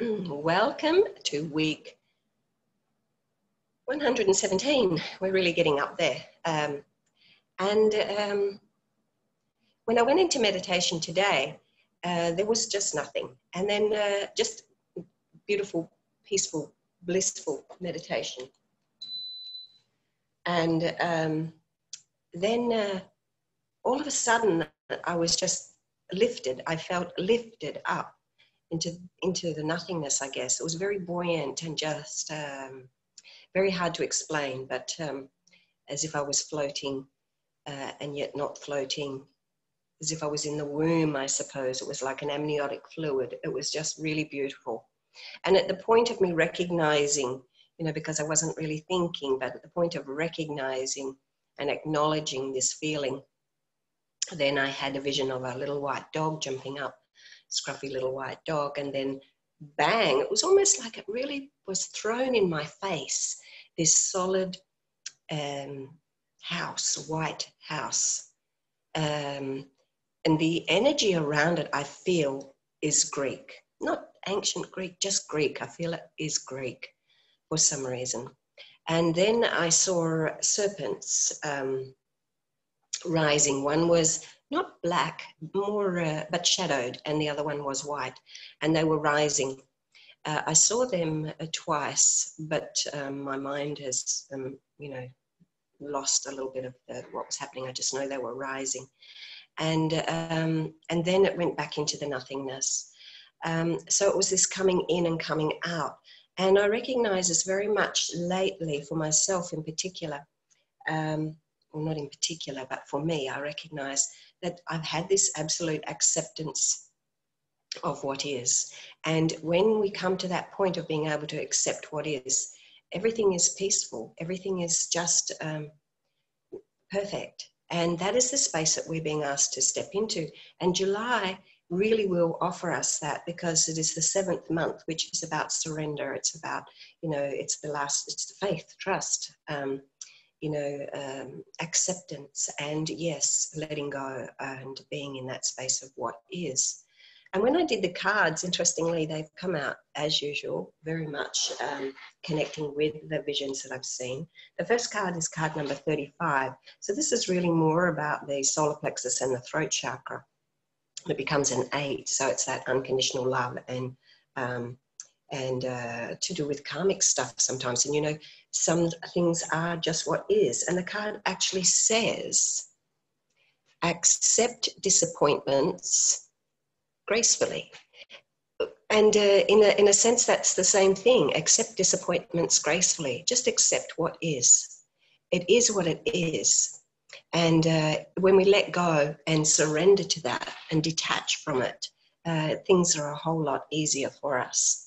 Welcome to week 117. We're really getting up there. When I went into meditation today, there was just nothing. And then just beautiful, peaceful, blissful meditation. And then all of a sudden, I was just lifted. I felt lifted up into the nothingness, I guess. It was very buoyant and just very hard to explain, but as if I was floating and yet not floating, as if I was in the womb, I suppose. It was like an amniotic fluid. It was just really beautiful. And at the point of me recognizing, because I wasn't really thinking, but at the point of recognizing and acknowledging this feeling, then I had a vision of a little white dog jumping up, scruffy little white dog, and then bang, it was almost like it really was thrown in my face, this solid house, white house. And the energy around it, I feel, is Greek. Not ancient Greek, just Greek. I feel it is Greek for some reason. And then I saw serpents rising. One was not black, more but shadowed, and the other one was white, and they were rising. I saw them twice, but my mind has, lost a little bit of what was happening. I just know they were rising, and then it went back into the nothingness. So it was this coming in and coming out, and I recognize this very much lately for myself in particular. Well, not in particular, but for me, I recognize that I've had this absolute acceptance of what is. And when we come to that point of being able to accept what is, everything is peaceful. Everything is just perfect. And that is the space that we're being asked to step into. And July really will offer us that, because it is the 7th month, which is about surrender. It's about, it's the faith, trust, acceptance, and yes, letting go and being in that space of what is. And when I did the cards, interestingly, they've come out as usual, very much connecting with the visions that I've seen. The first card is card number 35. So this is really more about the solar plexus and the throat chakra. It becomes an 8, so it's that unconditional love and to do with karmic stuff sometimes. And some things are just what is. And the card actually says, accept disappointments gracefully. And in a sense, that's the same thing. Accept disappointments gracefully. Just accept what is. It is what it is. And when we let go and surrender to that and detach from it, things are a whole lot easier for us.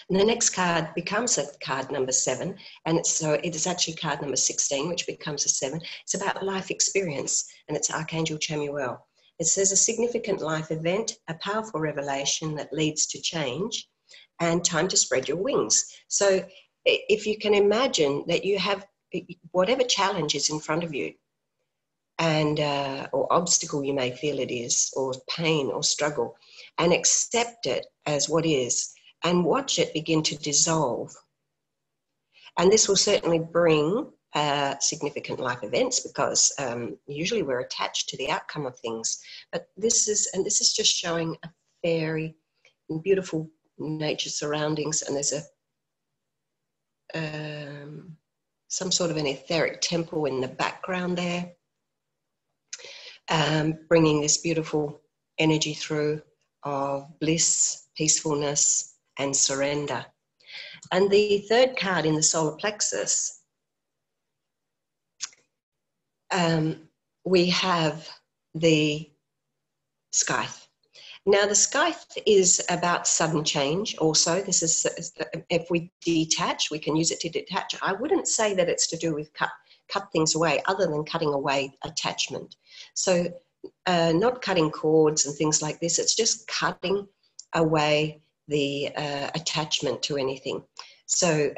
And the next card becomes a card number 7, and it is actually card number 16, which becomes a 7. It's about life experience, and it's Archangel Chamuel. It says a significant life event, a powerful revelation that leads to change, and time to spread your wings. So if you can imagine that you have whatever challenge is in front of you, and or obstacle you may feel it is, or pain or struggle, and accept it as what is, and watch it begin to dissolve. And this will certainly bring significant life events, because usually we're attached to the outcome of things. But this is just showing a very beautiful nature surroundings, and there's some sort of an etheric temple in the background there, bringing this beautiful energy through of bliss, peacefulness, and surrender. And the third card in the solar plexus, we have the scythe. Now, the scythe is about sudden change also. This is, if we detach, we can use it to detach. I wouldn't say that it's to do with cut things away, other than cutting away attachment. So not cutting cords and things like this. It's just cutting away the attachment to anything. So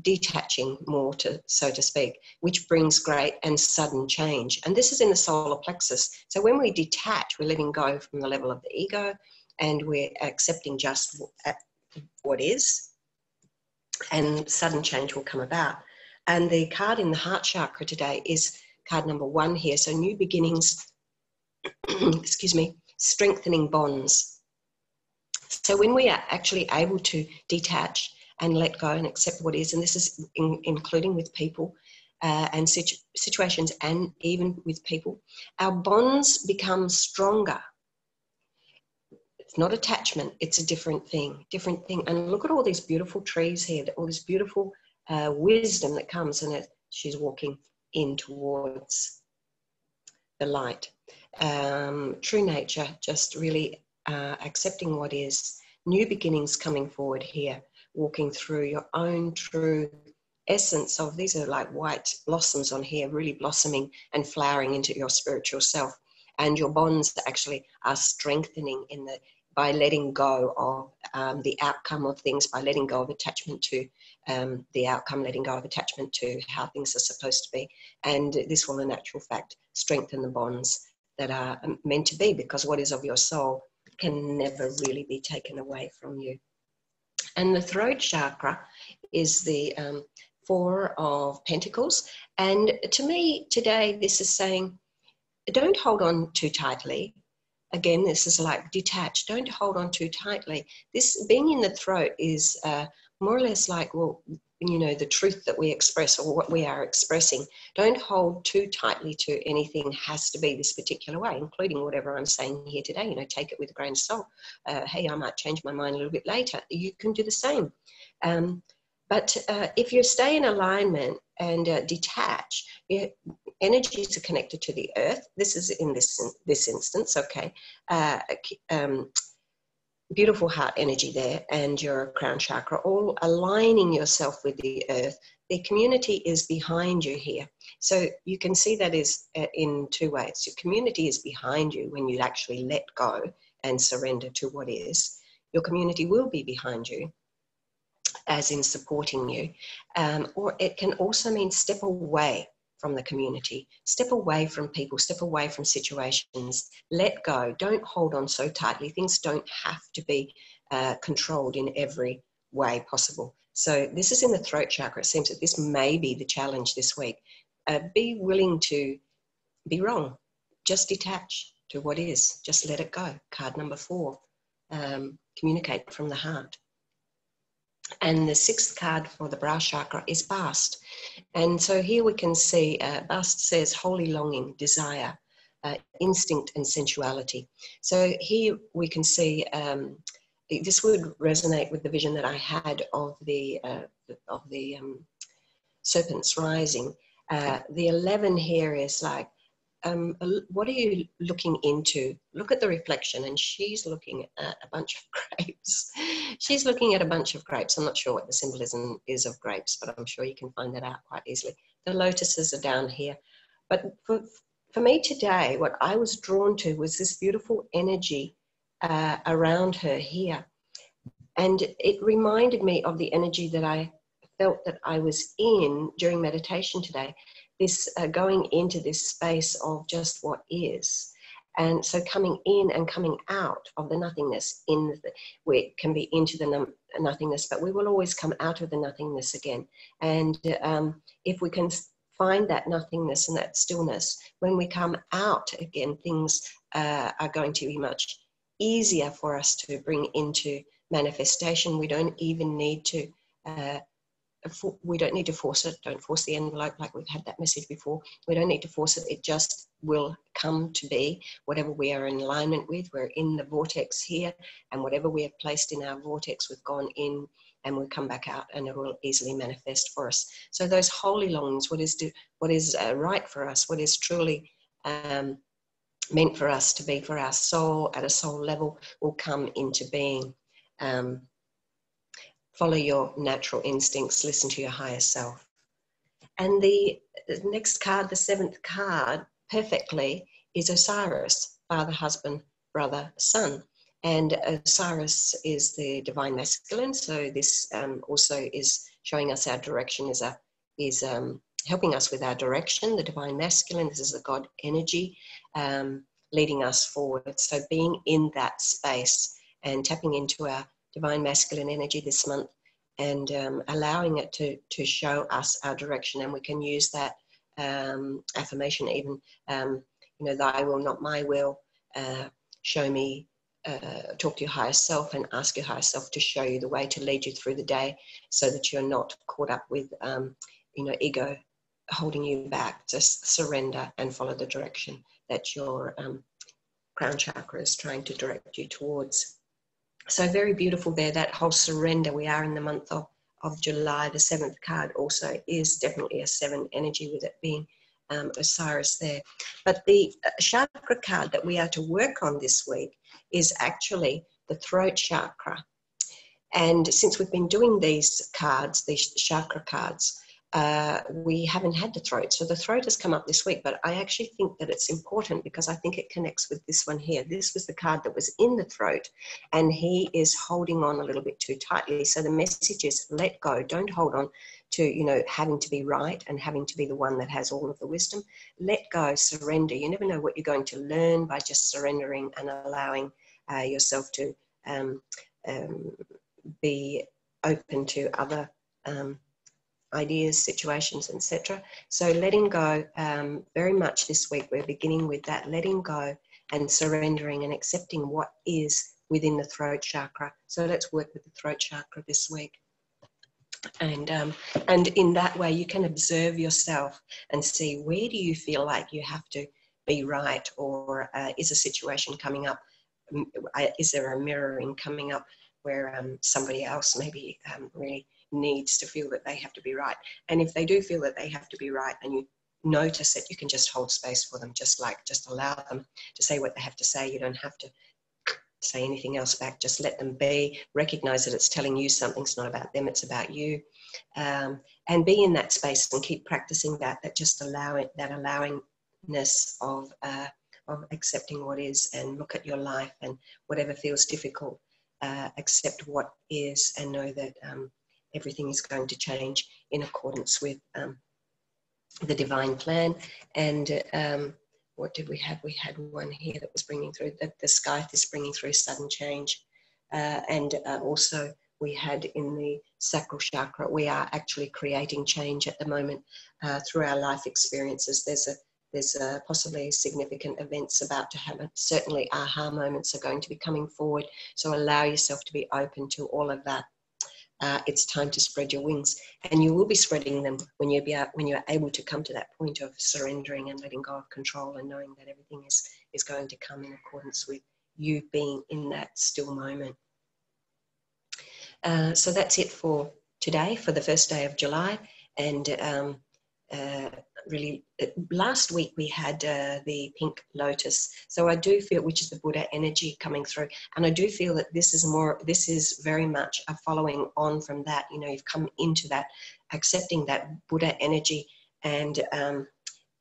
detaching more, so to speak, which brings great and sudden change. And this is in the solar plexus. So when we detach, we're letting go from the level of the ego, and we're accepting just what is, and sudden change will come about. And the card in the heart chakra today is card number 1 here. So new beginnings, excuse me, strengthening bonds. So when we are actually able to detach and let go and accept what is, and this is including with people and situations and even with people, our bonds become stronger. It's not attachment, it's a different thing. And look at all these beautiful trees here, all this beautiful wisdom that comes, and she's walking in towards the light. True nature, just really accepting what is, new beginnings coming forward here, walking through your own true essence of, these are like white blossoms on here, really blossoming and flowering into your spiritual self. And your bonds actually are strengthening by letting go of the outcome of things, by letting go of attachment to the outcome, letting go of attachment to how things are supposed to be. And this will, in actual fact, strengthen the bonds that are meant to be, because what is of your soul can never really be taken away from you. And the throat chakra is the 4 of Pentacles. And to me today, this is saying, don't hold on too tightly. Again, this is like detach. Don't hold on too tightly. This being in the throat is more or less like, well, you know, the truth that we express or what we are expressing. Don't hold too tightly to anything has to be this particular way, including whatever I'm saying here today. You know, take it with a grain of salt. Hey, I might change my mind a little bit later. You can do the same. But if you stay in alignment and detach, energies are connected to the earth. This is in this instance, okay. Beautiful heart energy there, and your crown chakra, all aligning yourself with the earth. The community is behind you here. So you can see that is in 2 ways. Your community is behind you when you actually let go and surrender to what is. Your community will be behind you, as in supporting you. Or it can also mean step away from the community, step away from people, step away from situations, let go, don't hold on so tightly. Things don't have to be controlled in every way possible. So this is in the throat chakra. It seems that this may be the challenge this week. Be willing to be wrong. Just detach to what is. Just let it go. Card number 4, communicate from the heart. And the 6th card for the brow chakra is Bast. And so here we can see Bast says holy longing, desire, instinct and sensuality. So here we can see this would resonate with the vision that I had of the serpents rising. The 11 here is like, what are you looking into? Look at the reflection, and she's looking at a bunch of grapes. She's looking at a bunch of grapes. I'm not sure what the symbolism is of grapes, but I'm sure you can find that out quite easily. The lotuses are down here. But for me today, what I was drawn to was this beautiful energy around her here. And it reminded me of the energy that I felt that I was in during meditation today. This going into this space of just what is. And so coming in and coming out of the nothingness, we can be into the nothingness, but we will always come out of the nothingness again. And if we can find that nothingness and that stillness, when we come out again, things are going to be much easier for us to bring into manifestation. We don't even need to force it. Don't force the envelope, like we've had that message before. We don't need to force it. It just will come to be whatever we are in alignment with. We're in the vortex here, and whatever we have placed in our vortex, we've gone in and we'll come back out, and it will easily manifest for us. So those holy longings, what is right for us, what is truly meant for us to be for our soul at a soul level, will come into being. Follow your natural instincts, listen to your higher self. And the next card, the 7th card, perfectly, is Osiris, father, husband, brother, son. And Osiris is the divine masculine, so this also is showing us our direction, is helping us with our direction. The divine masculine, this is the God energy leading us forward. So being in that space and tapping into our divine masculine energy this month, and allowing it to show us our direction. And we can use that affirmation even, you know, thy will, not my will. Show me, talk to your higher self and ask your higher self to show you the way, to lead you through the day, so that you're not caught up with, you know, ego holding you back. Just surrender and follow the direction that your crown chakra is trying to direct you towards. So very beautiful there, that whole surrender. We are in the month of July. The 7th card also is definitely a 7 energy, with it being Osiris there. But the chakra card that we are to work on this week is actually the throat chakra. And since we've been doing these cards, these chakra cards, we haven't had the throat. So the throat has come up this week, but I actually think that it's important because I think it connects with this one here. This was the card that was in the throat, and he is holding on a little bit too tightly. So the message is let go. Don't hold on to, you know, having to be right and having to be the one that has all of the wisdom. Let go, surrender. You never know what you're going to learn by just surrendering and allowing yourself to be open to other ideas, situations, etc. So letting go, very much this week we're beginning with that, letting go and surrendering and accepting what is within the throat chakra. So let's work with the throat chakra this week. And in that way you can observe yourself and see, where do you feel like you have to be right, or is a situation coming up, is there a mirroring coming up where somebody else maybe really needs to feel that they have to be right. And if they do feel that they have to be right and you notice it, you can just hold space for them, just allow them to say what they have to say. You don't have to say anything else back, just let them be. Recognize that it's telling you something. It's not about them, it's about you. And be in that space and keep practicing that just allowingness of accepting what is, and look at your life, and whatever feels difficult, accept what is, and know that everything is going to change in accordance with the divine plan. And what did we have? We had one here that was bringing through, the sky is bringing through sudden change. And also we had in the sacral chakra, we are actually creating change at the moment through our life experiences. There's possibly significant events about to happen. Certainly aha moments are going to be coming forward. So allow yourself to be open to all of that. It's time to spread your wings, and you will be spreading them when you're able to come to that point of surrendering and letting go of control, and knowing that everything is going to come in accordance with you being in that still moment. So that's it for today, for the first day of July. And really, last week we had the pink lotus. So I do feel, which is the Buddha energy coming through, and I do feel that this is very much a following on from that. You know, you've come into that, accepting that Buddha energy, and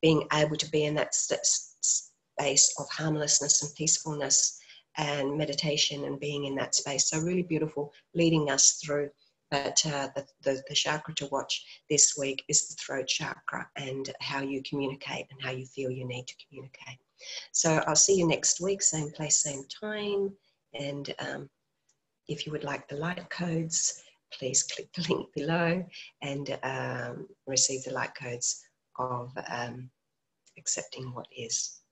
being able to be in that space of harmlessness and peacefulness and meditation, and being in that space. So really beautiful, leading us through. But the chakra to watch this week is the throat chakra, and how you communicate and how you feel you need to communicate. So I'll see you next week, same place, same time. And if you would like the light codes, please click the link below and receive the light codes of accepting what is.